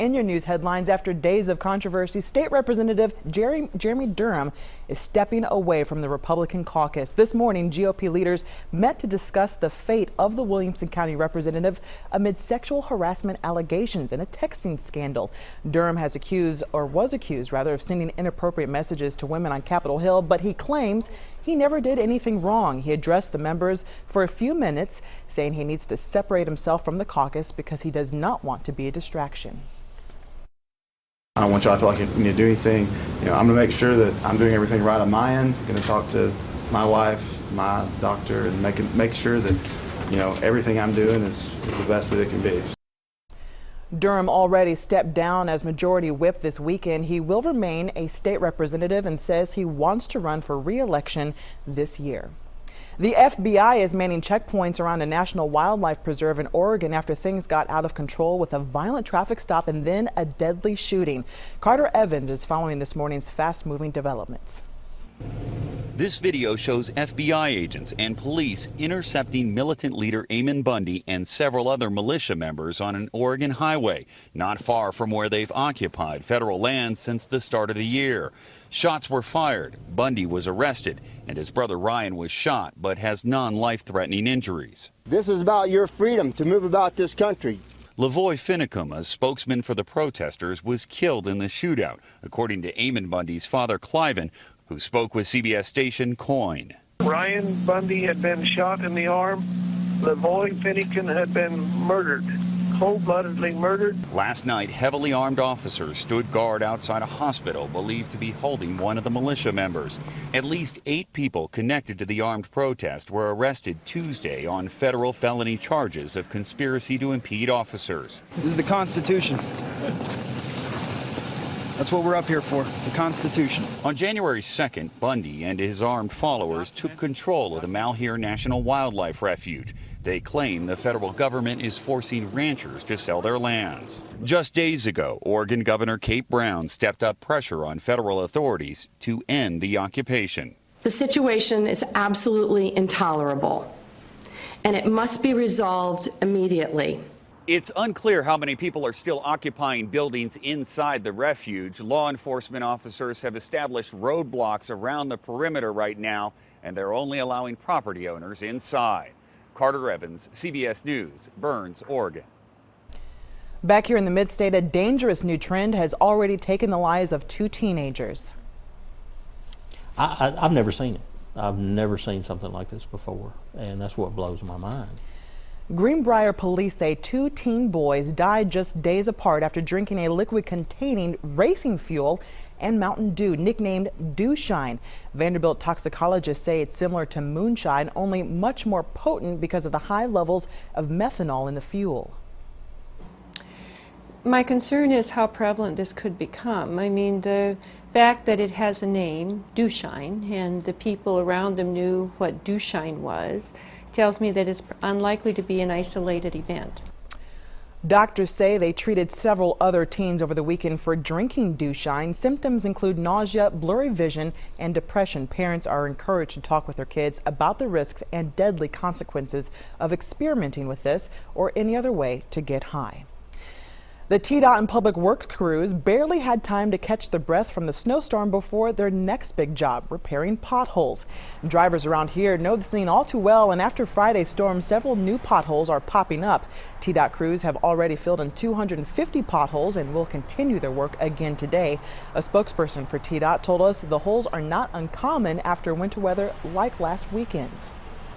in your news headlines. After days of controversy, State Representative Jeremy Durham is stepping away from the Republican caucus. This morning, GOP leaders met to discuss the fate of the Williamson County representative amid sexual harassment allegations and a texting scandal. Durham was accused of sending inappropriate messages to women on Capitol Hill, but he claims he never did anything wrong. He addressed the members for a few minutes, saying he needs to separate himself from the caucus because he does not want to be a distraction. I don't want y'all to feel like you need to do anything. I'm going to make sure that I'm doing everything right on my end. I'm going to talk to my wife, my doctor, and make sure that everything I'm doing is the best that it can be. Durham already stepped down as majority whip this weekend. He will remain a state representative and says he wants to run for re-election this year. The FBI is manning checkpoints around a national wildlife preserve in Oregon after things got out of control with a violent traffic stop and then a deadly shooting. Carter Evans is following this morning's fast-moving developments. This video shows FBI agents and police intercepting militant leader Ammon Bundy and several other militia members on an Oregon highway, not far from where they've occupied federal land since the start of the year. Shots were fired, Bundy was arrested, and his brother Ryan was shot but has non-life-threatening injuries. This is about your freedom to move about this country. Lavoy Finicum, a spokesman for the protesters, was killed in the shootout, according to Ammon Bundy's father, Cliven, who spoke with CBS station KOIN. Ryan Bundy had been shot in the arm. Lavoy Finicum had been murdered, cold-bloodedly murdered. Last night, heavily armed officers stood guard outside a hospital believed to be holding one of the militia members. At least 8 people connected to the armed protest were arrested Tuesday on federal felony charges of conspiracy to impede officers. This is the Constitution. That's what we're up here for, the Constitution. On January 2nd, Bundy and his armed followers took control of the Malheur National Wildlife Refuge. They claim the federal government is forcing ranchers to sell their lands. Just days ago, Oregon Governor Kate Brown stepped up pressure on federal authorities to end the occupation. The situation is absolutely intolerable, and it must be resolved immediately. It's unclear how many people are still occupying buildings inside the refuge. Law enforcement officers have established roadblocks around the perimeter right now, and they're only allowing property owners inside. Carter Evans, CBS News, Burns, Oregon. Back here in the mid-state, a dangerous new trend has already taken the lives of 2 teenagers. I've never seen it. I've never seen something like this before, and that's what blows my mind. Greenbrier police say 2 teen boys died just days apart after drinking a liquid containing racing fuel and Mountain Dew, nicknamed Dewshine. Vanderbilt toxicologists say it's similar to moonshine, only much more potent because of the high levels of methanol in the fuel. My concern is how prevalent this could become. I mean, the fact that it has a name, Dewshine, and the people around them knew what Dewshine was, tells me that it's unlikely to be an isolated event. Doctors say they treated several other teens over the weekend for drinking Dewshine. Symptoms include nausea, blurry vision, and depression. Parents are encouraged to talk with their kids about the risks and deadly consequences of experimenting with this or any other way to get high. The TDOT and public works crews barely had time to catch their breath from the snowstorm before their next big job, repairing potholes. Drivers around here know the scene all too well, and after Friday's storm, several new potholes are popping up. TDOT crews have already filled in 250 potholes and will continue their work again today. A spokesperson for TDOT told us the holes are not uncommon after winter weather like last weekend's.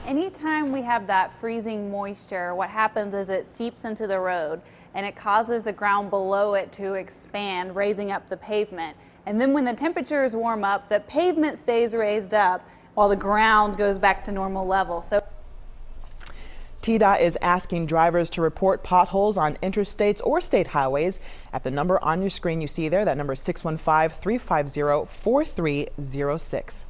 Anytime we have that freezing moisture, what happens is it seeps into the road and it causes the ground below it to expand, raising up the pavement. And then when the temperatures warm up, the pavement stays raised up while the ground goes back to normal level. So TDOT is asking drivers to report potholes on interstates or state highways at the number on your screen you see there. That number is 615-350-4306.